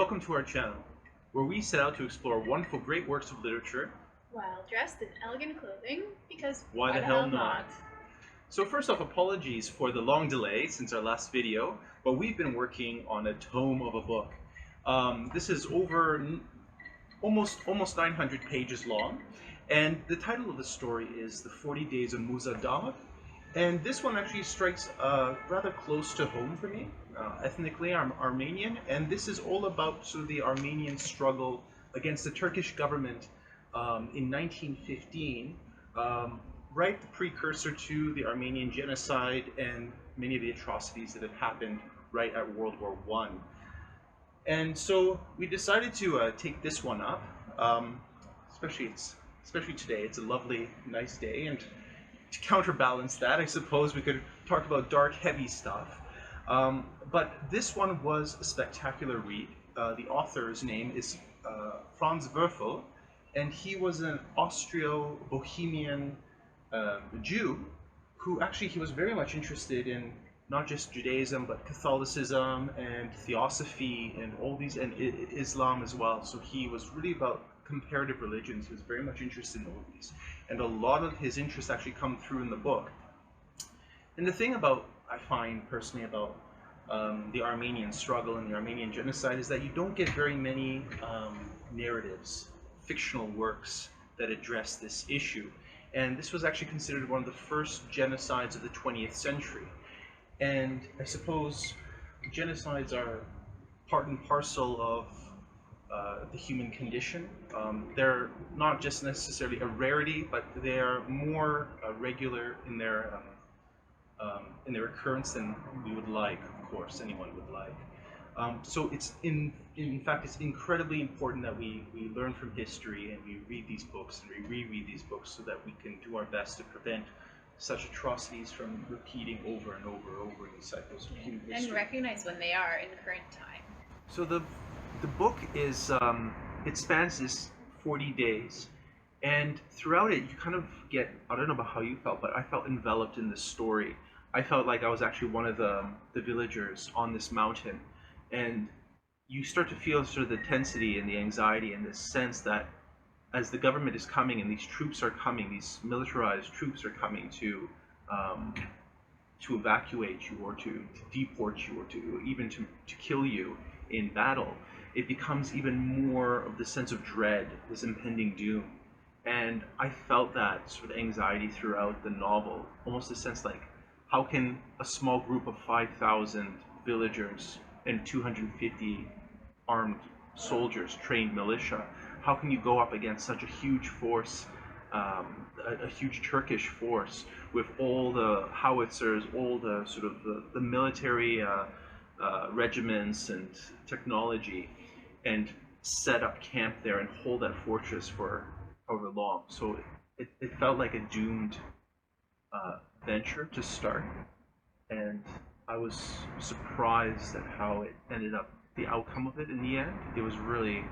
Welcome to our channel, where we set out to explore wonderful great works of literature while dressed in elegant clothing, because why the hell not? So first off, apologies for the long delay since our last video, but we've been working on a tome of a book. This is over almost 900 pages long, and the title of the story is The 40 Days of Musa Dagh. And this one actually strikes rather close to home for me. Ethnically, I'm Armenian, and this is all about sort of the Armenian struggle against the Turkish government in 1915, right the precursor to the Armenian Genocide and many of the atrocities that had happened right at World War I. And so we decided to take this one up, especially today. It's a lovely, nice day, and to counterbalance that, I suppose we could talk about dark, heavy stuff. But this one was a spectacular read. The author's name is Franz Werfel, and he was an Austro-Bohemian Jew who actually he was very much interested in not just Judaism but Catholicism and Theosophy and all these, and Islam as well. So he was really about comparative religions. He was very much interested in all of these, and a lot of his interests actually come through in the book. And the thing about, I find personally, about the Armenian struggle and the Armenian genocide is that you don't get very many narratives, fictional works that address this issue. And this was actually considered one of the first genocides of the 20th century. And I suppose genocides are part and parcel of the human condition. They're not just necessarily a rarity, but they're more regular in their occurrence than we would like. Of course, anyone would like. So it's in fact it's incredibly important that we learn from history and we read these books and we reread these books so that we can do our best to prevent such atrocities from repeating over and over in the cycles of human history. And recognize when they are in current time. So the book is it spans this 40 days, and throughout it you kind of get, I don't know about how you felt, but I felt enveloped in this story. I felt like I was actually one of the villagers on this mountain, and you start to feel sort of the tensity and the anxiety and this sense that as the government is coming and these troops are coming, these militarized troops are coming to evacuate you or to deport you or to even to kill you in battle, it becomes even more of the sense of dread, this impending doom. And I felt that sort of anxiety throughout the novel, almost a sense like, how can a small group of 5,000 villagers and 250 armed soldiers, trained militia, how can you go up against such a huge force, a huge Turkish force with all the howitzers, all the sort of the military regiments and technology, and set up camp there and hold that fortress for however long? So it felt like a doomed venture to start, and I was surprised at how it ended up, the outcome of it in the end. It was really,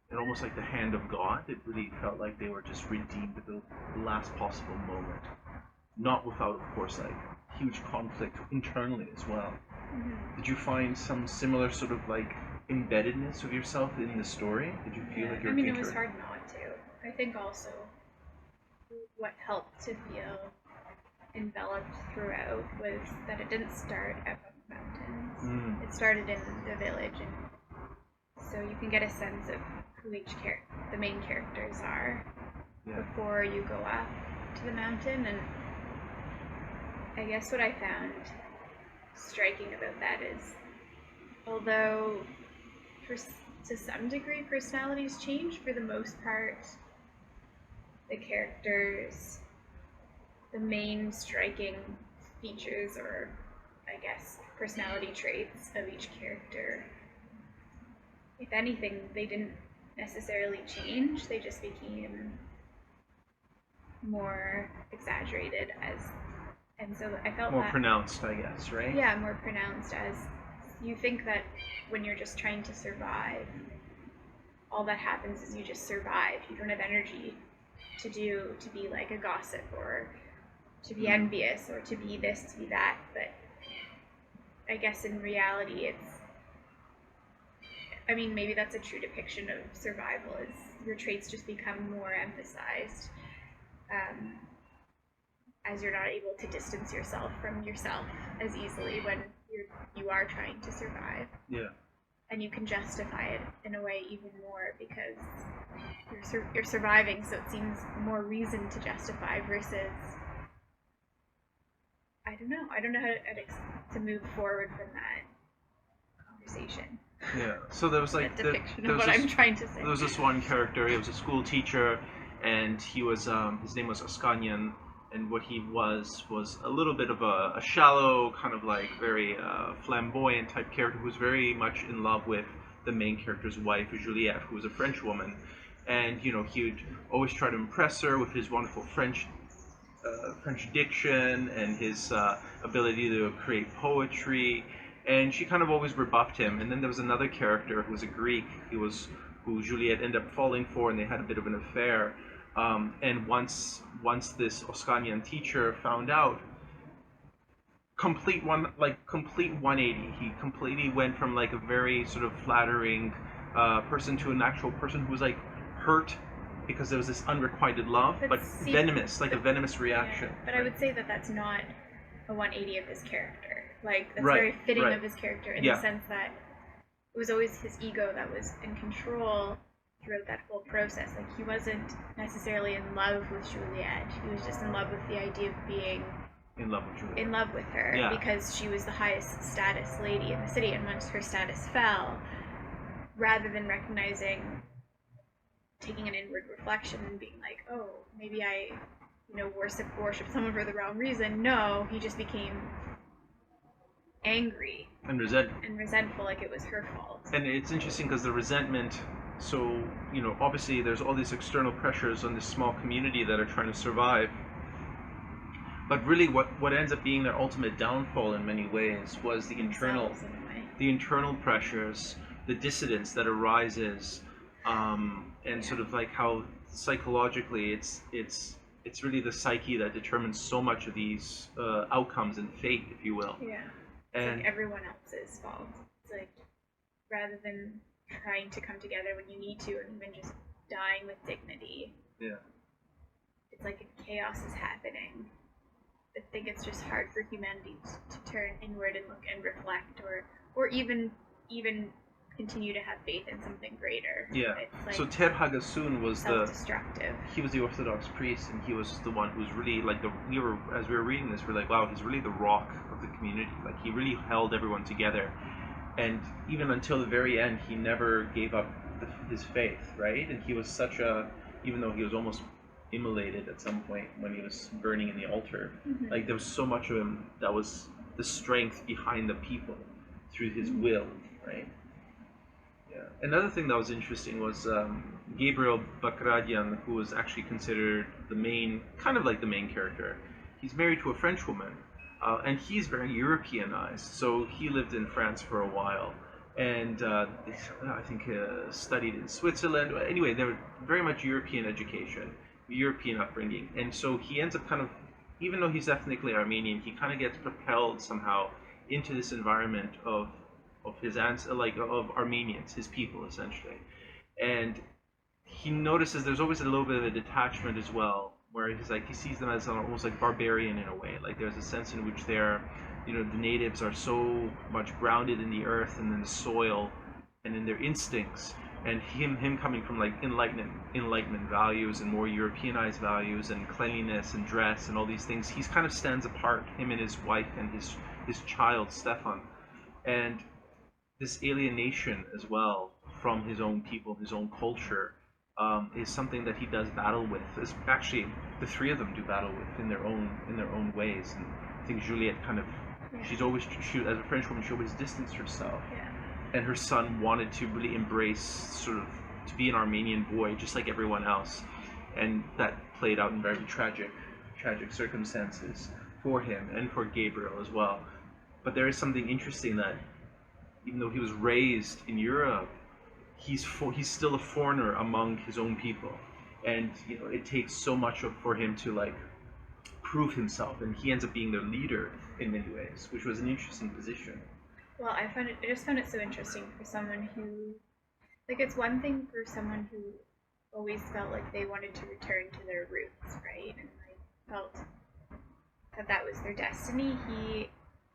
and almost like the hand of God. It really felt like they were just redeemed at the last possible moment. Not without, of course, like huge conflict internally as well. Mm-hmm. Did you find some similar sort of like embeddedness of yourself in the story? Did you feel like you're it was hard not to. I think also what helped to feel enveloped throughout was that it didn't start up on the mountains. It started in the village, and so you can get a sense of who the main characters are before you go up to the mountain. And I guess what I found striking about that is, although to some degree personalities change, for the most part the characters, the main striking features, or I guess personality traits of each character, if anything, they didn't necessarily change, they just became more exaggerated and so I felt more pronounced, I guess, right? Yeah, more pronounced, as you think that when you're just trying to survive, all that happens is you just survive. You don't have energy to be like a gossip or to be envious or to be this, to be that. But I guess in reality, I mean, maybe that's a true depiction of survival, is your traits just become more emphasized as you're not able to distance yourself from yourself as easily when you are trying to survive. Yeah. And you can justify it in a way even more because you're surviving, so it seems more reason to justify versus I don't know how to move forward from that conversation. Yeah. So there was like depiction of what I'm trying to say. There was this one character. He was a school teacher, and he was his name was Askanyan, and what he was a little bit of a shallow, kind of like very flamboyant type character who was very much in love with the main character's wife, Juliette, who was a French woman, and he would always try to impress her with his wonderful French diction and his ability to create poetry. And she kind of always rebuffed him. And then there was another character who was a Greek, who Juliette ended up falling for, and they had a bit of an affair. And once this Oskanyan teacher found out, complete 180. He completely went from like a very sort of flattering person to an actual person who was like hurt because there was this unrequited love, but venomous, like a venomous reaction. Yeah, but right? I would say that that's not a 180 of his character. Like, that's right, very fitting right. of his character in the sense that it was always his ego that was in control throughout that whole process. Like, he wasn't necessarily in love with Juliette. He was just in love with the idea of being in love with Juliette. In love with her because she was the highest status lady in the city, and once her status fell, rather than taking an inward reflection and being like, oh, maybe I, worship someone for the wrong reason. No, he just became angry and resentful, like it was her fault. And it's interesting because the resentment, so obviously there's all these external pressures on this small community that are trying to survive, but really what ends up being their ultimate downfall in many ways was the internal pressures, the dissidence that arises, and sort of like how psychologically it's really the psyche that determines so much of these outcomes and fate, if you will. Yeah. It's like everyone else's fault. It's like, rather than trying to come together when you need to, or even just dying with dignity. Yeah. It's like if chaos is happening, I think it's just hard for humanity to turn inward and look and reflect, or even continue to have faith in something greater. Yeah. Like so Ter Hagasun was self-destructive. He was the Orthodox priest, and he was the one who was really like as we were reading this, we're like, wow, he's really the rock of the community. Like, he really held everyone together, and even until the very end, he never gave up his faith, right? And he was even though he was almost immolated at some point when he was burning in the altar, like there was so much of him that was the strength behind the people through his will, right? Yeah. Another thing that was interesting was Gabriel Bakradian, who was actually considered the main character. He's married to a French woman, and he's very Europeanized. So he lived in France for a while, and I think studied in Switzerland. Anyway, they were very much European education, European upbringing, and so he ends up kind of, even though he's ethnically Armenian, he kind of gets propelled somehow into this environment of Armenians, his people essentially, and he notices there's always a little bit of a detachment as well, where he sees them as almost like barbarian in a way. Like, there's a sense in which they're, the natives are so much grounded in the earth and in the soil and in their instincts, and him coming from like enlightenment values and more Europeanized values and cleanliness and dress and all these things, he's kind of stands apart, him and his wife and his child Stefan, and this alienation as well from his own people, his own culture, is something that he does battle with. Actually, the three of them do battle with in their own ways. And I think Juliette as a French woman, she always distanced herself. Yeah. And her son wanted to really embrace, sort of, to be an Armenian boy, just like everyone else. And that played out in very tragic circumstances for him and for Gabriel as well. But there is something interesting that, even though he was raised in Europe, he's still a foreigner among his own people, and it takes so much for him to like prove himself, and he ends up being their leader in many ways, which was an interesting position. Well, I just found it so interesting for someone who like it's one thing for someone who always felt like they wanted to return to their roots, right? And like felt that that was their destiny. He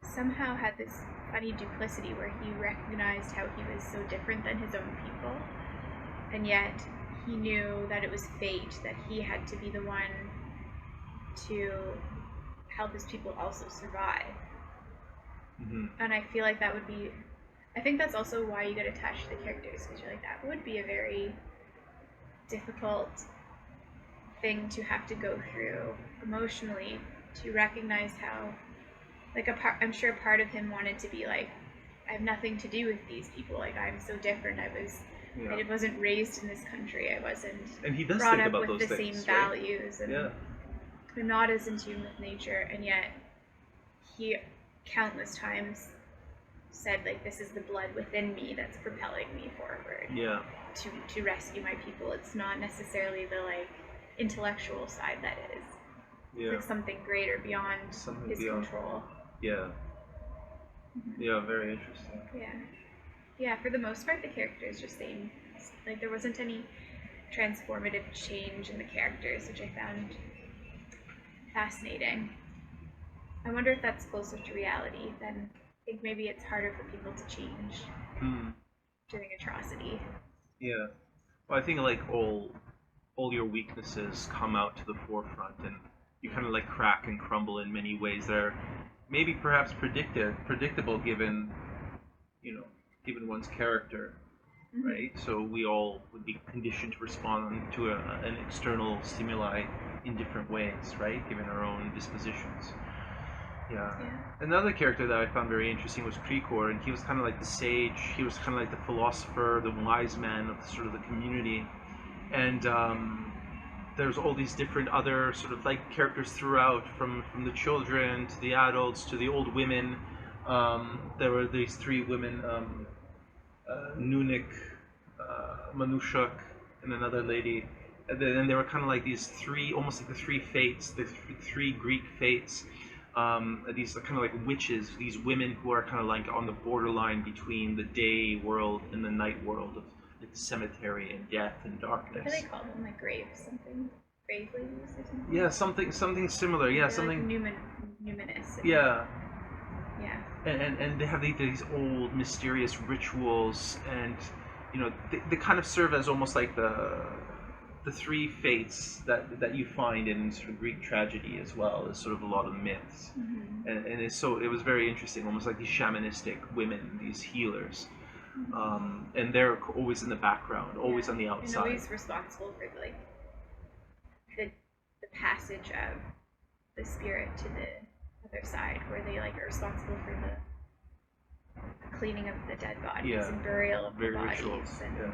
somehow had this funny duplicity where he recognized how he was so different than his own people, and yet he knew that it was fate, that he had to be the one to help his people also survive. Mm-hmm. And I feel like that would be, I think that's also why you get attached to the characters, because you're like, that would be a very difficult thing to have to go through emotionally, to recognize how, like, I'm sure part of him wanted to be like, I have nothing to do with these people, like, I'm so different, I wasn't raised in this country, I wasn't and he does brought think up about with those the things, same right? values, and Yeah. I'm not as in tune with nature, and yet he countless times said, like, this is the blood within me that's propelling me forward. Yeah. To rescue my people. It's not necessarily the like intellectual side that is. Yeah. It's like something greater beyond his control. Yeah. Yeah, very interesting. Yeah. Yeah, for the most part the characters just seemed like there wasn't any transformative change in the characters, which I found fascinating. I wonder if that's closer to reality than I think maybe it's harder for people to change during atrocity. Yeah. Well, I think like all your weaknesses come out to the forefront, and you kind of like crack and crumble in many ways that are maybe perhaps predictable given one's character, right? So we all would be conditioned to respond to an external stimuli in different ways, right? Given our own dispositions. Yeah. Another character that I found very interesting was Krikor, and he was kind of like the sage. He was kind of like the philosopher, the wise man of sort of the community. And there's all these different other sort of like characters throughout, from the children to the adults to the old women. There were these three women, Nunik, Manushak, and another lady. And they were kind of like these three, almost like the three fates, the three Greek fates. These are kind of like witches, these women who are kind of like on the borderline between the day world and the night world of like cemetery and death and darkness. What do they call them? Like graves, something? Grave ladies or something? Yeah, something similar. Yeah, something. Like numinous. Yeah. Yeah. And they have these old mysterious rituals, and they kind of serve as almost like the three fates that you find in sort of Greek tragedy as well as sort of a lot of myths. And it was very interesting, almost like these shamanistic women, these healers. And they're always in the background, always on the outside. And always responsible for like the passage of the spirit to the other side, where they like are responsible for the cleaning of the dead bodies and burial of the bodies. Rituals. And,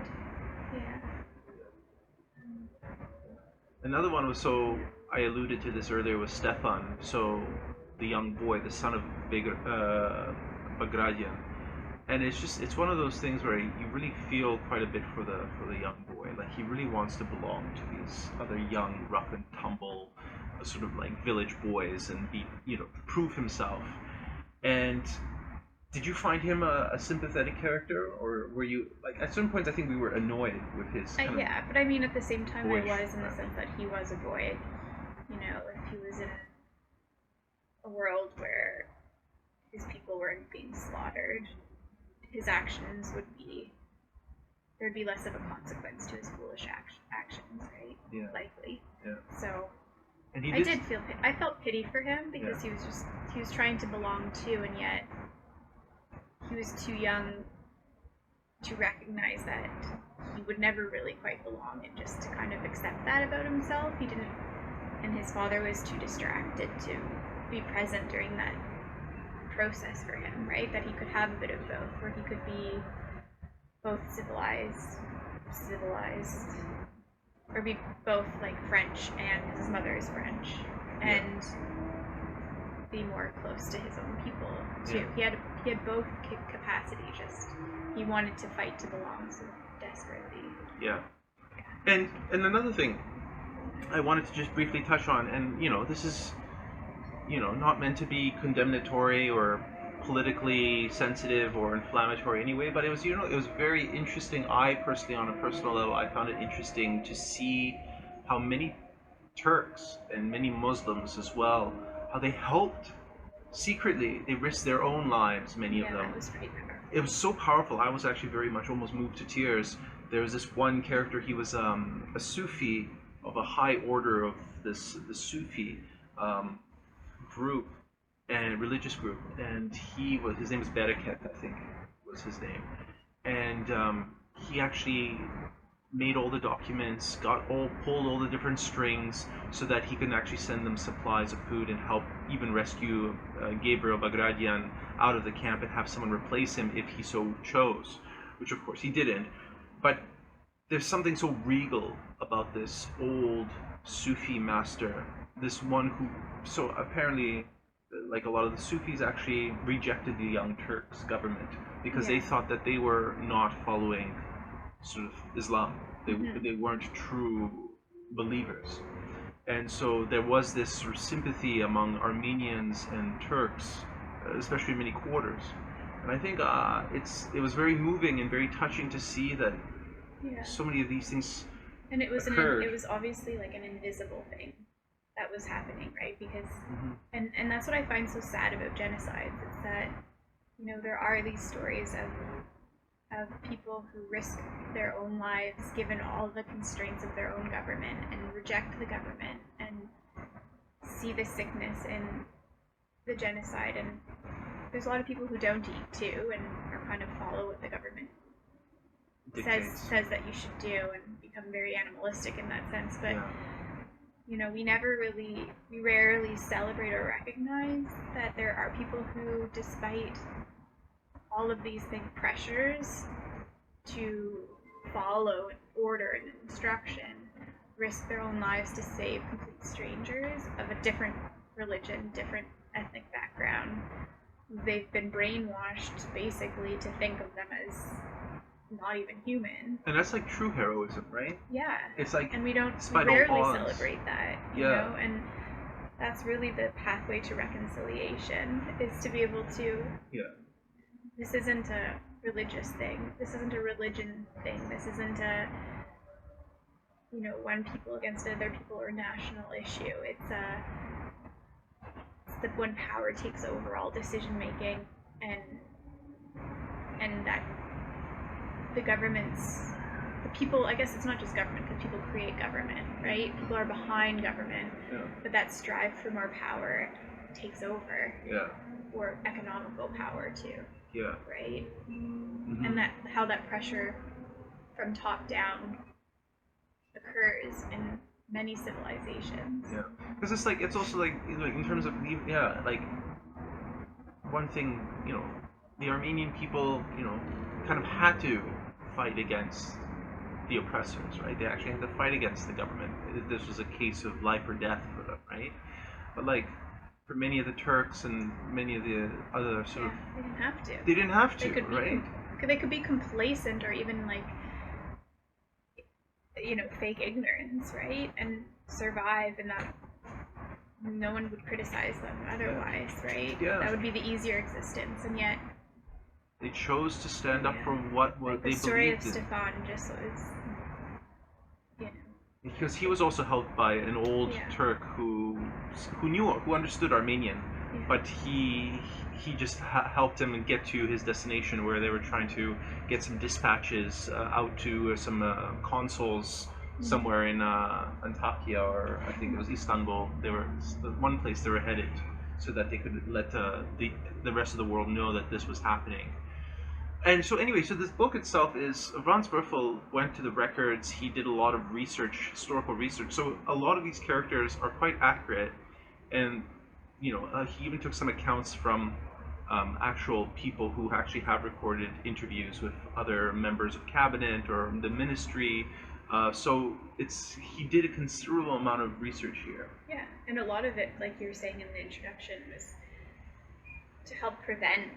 Another one was, so I alluded to this earlier, was Stefan, so the young boy, the son of Bagration. And it's one of those things where you really feel quite a bit for the young boy. Like, he really wants to belong to these other young, rough and tumble, sort of like village boys, and prove himself. And did you find him a sympathetic character, or were you like at certain points? I think we were annoyed with his. Yeah, but I mean, at the same time, I was, in the sense that he was a boy. If he was in a world where his people weren't being slaughtered, his actions there'd be less of a consequence to his foolish actions, right? Yeah. Likely. Yeah. So. And I felt pity for him, because he was trying to belong too, and yet he was too young to recognize that he would never really quite belong, and just to kind of accept that about himself. He didn't, and his father was too distracted to be present during that process for him, right? That he could have a bit of both, where he could be both civilized, or be both like French, and his mother is French, and be more close to his own people too. Yeah. He had both capacity. Just he wanted to fight to belong so desperately. Yeah. And another thing I wanted to just briefly touch on, and this is not meant to be condemnatory or politically sensitive or inflammatory anyway, but it was, it was very interesting. I personally, on a personal level, I found it interesting to see how many Turks and many Muslims as well, how they helped secretly. They risked their own lives, many of them. It was pretty powerful. It was so powerful. I was actually very much almost moved to tears. There was this one character. He was a Sufi of a high order of the Sufi group and religious group, and his name was Bereket, I think was his name, and he actually made all the documents, pulled all the different strings so that he can actually send them supplies of food and help even rescue Gabriel Bagradian out of the camp and have someone replace him if he so chose, which of course he didn't. But there's something so regal about this old Sufi master, this one who, so apparently, like a lot of the Sufis actually rejected the Young Turks government because they thought that they were not following sort of Islam. They weren't true believers. And so there was this sort of sympathy among Armenians and Turks, especially in many quarters. And I think it was very moving and very touching to see that so many of these things and it was occurred. It was obviously like an invisible thing that was happening, right? Because and that's what I find so sad about genocides, is that there are these stories of people who risk their own lives given all the constraints of their own government and reject the government and see the sickness in the genocide. And there's a lot of people who don't eat too and are kind of follow what the government says that you should do and become very animalistic in that sense. But we rarely celebrate or recognize that there are people who, despite all of these pressures to follow order and instruction, risk their own lives to save complete strangers of a different religion, different ethnic background. They've been brainwashed basically to think of them as not even human. And that's like true heroism, right? Yeah. It's like, and we rarely celebrate that, you know, and that's really the pathway to reconciliation, is to be able to this isn't a religious thing, this isn't a religion thing, this isn't a one people against other people or national issue. It's the when power takes over all decision making, and that the people, I guess it's not just government, because people create government, right? People are behind government, but that strive for more power takes over, or economical power too, right? And that how that pressure from top down occurs in many civilizations. Because it's also like in terms of like one thing, the Armenian people, kind of had to fight against the oppressors, right? They actually had to fight against the government. This was a case of life or death for them, right? But like for many of the Turks and many of the other sort of, they didn't have to. They didn't have to, right? They could be complacent or even like, fake ignorance, right? And survive, and that no one would criticize them otherwise, right? That would be the easier existence, and yet they chose to stand up for what they believed in. The story of Stefan just was, because he was also helped by an old Turk who understood Armenian, but he just helped him get to his destination, where they were trying to get some dispatches out to some consuls somewhere in Antakya, or I think it was Istanbul. They were the one place they were headed, so that they could let the rest of the world know that this was happening. And so anyway, so this book itself is, Franz Werfel went to the records, he did a lot of research, historical research, so a lot of these characters are quite accurate, and he even took some accounts from actual people who actually have recorded interviews with other members of cabinet or the ministry. So he did a considerable amount of research here. Yeah, and a lot of it, like you were saying in the introduction, was to help prevent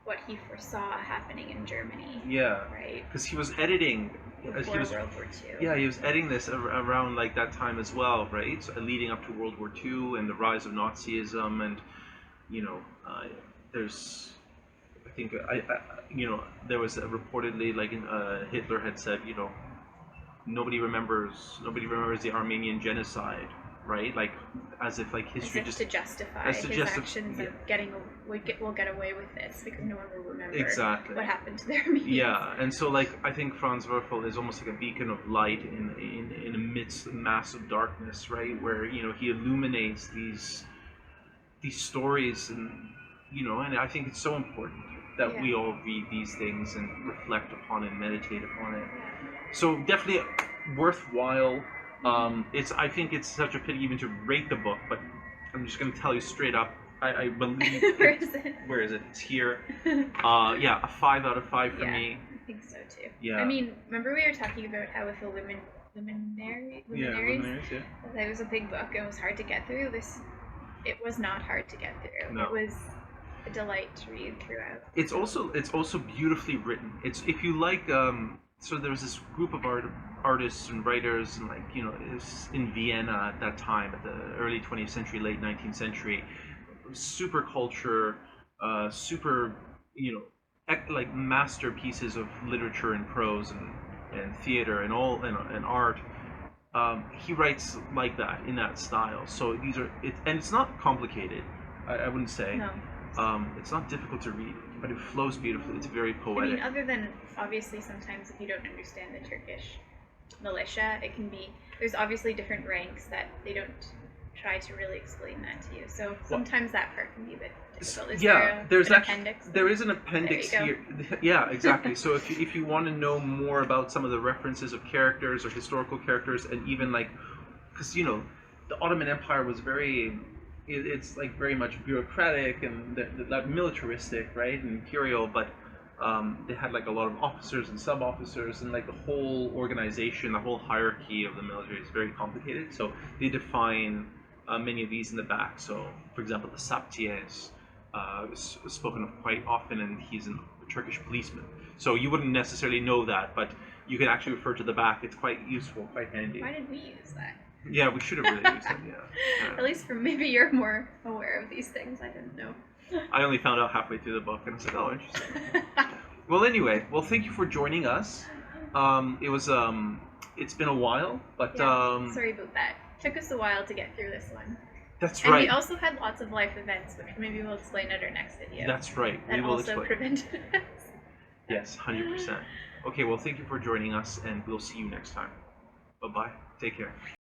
what he foresaw happening in Germany. Yeah. Right? Because he was editing before World War II. Yeah, he was editing this around like that time as well, right? So leading up to World War II and the rise of Nazism, and there's, I think, there was reportedly like Hitler had said, nobody remembers the Armenian genocide, right? Like, as if like history as if just to justify as to his justify, actions yeah. of we'll get away with this because no one will remember Exactly. what happened to their Armenians. Yeah, and so like I think Franz Werfel is almost like a beacon of light in amidst massive darkness, right? Where he illuminates these stories, and I think it's so important that we all read these things and reflect upon it, meditate upon it. So definitely worthwhile. I think it's such a pity even to rate the book, but I'm just going to tell you straight up. I believe. Where is it? Where is it? It's here. Yeah, a 5 out of 5 for me. I think so too. Yeah. I mean, remember we were talking about how with the luminaries, yeah. that was a big book and it was hard to get through. It was not hard to get through. No. It was a delight to read throughout. It's also beautifully written. It's if you like. So there was this group of artists and writers, and it was in Vienna at that time, at the early 20th century, late 19th century. Super culture, super, like masterpieces of literature and prose and theater and and art. He writes like that, in that style. So and it's not complicated. I wouldn't say. No. It's not difficult to read, but it flows beautifully. It's very poetic. I mean, other than obviously sometimes if you don't understand the Turkish militia, there's obviously different ranks that they don't try to really explain that to you. So sometimes that part can be a bit difficult. There's an appendix? There is an appendix here. Yeah, exactly. So if you want to know more about some of the references of characters or historical characters, and even because the Ottoman Empire was it's like very much bureaucratic and that militaristic, right, and imperial, but they had like a lot of officers and sub-officers, and like the whole organization, the whole hierarchy of the military is very complicated. So they define many of these in the back. So, for example, the Sapties is spoken of quite often, and he's a Turkish policeman. So you wouldn't necessarily know that, but you can actually refer to the back. It's quite useful, quite handy. Why did we use that? Yeah, we should have really used it, yeah. At least maybe you're more aware of these things. I didn't know. I only found out halfway through the book, and I said, oh, interesting. Well, anyway, thank you for joining us. It's been a while, but... sorry about that. Took us a while to get through this one. That's and right. we also had lots of life events, which maybe we'll explain at our next video. That's right. That we will also explain. prevented us. Yes, 100%. Okay, well, thank you for joining us, and we'll see you next time. Bye-bye. Take care.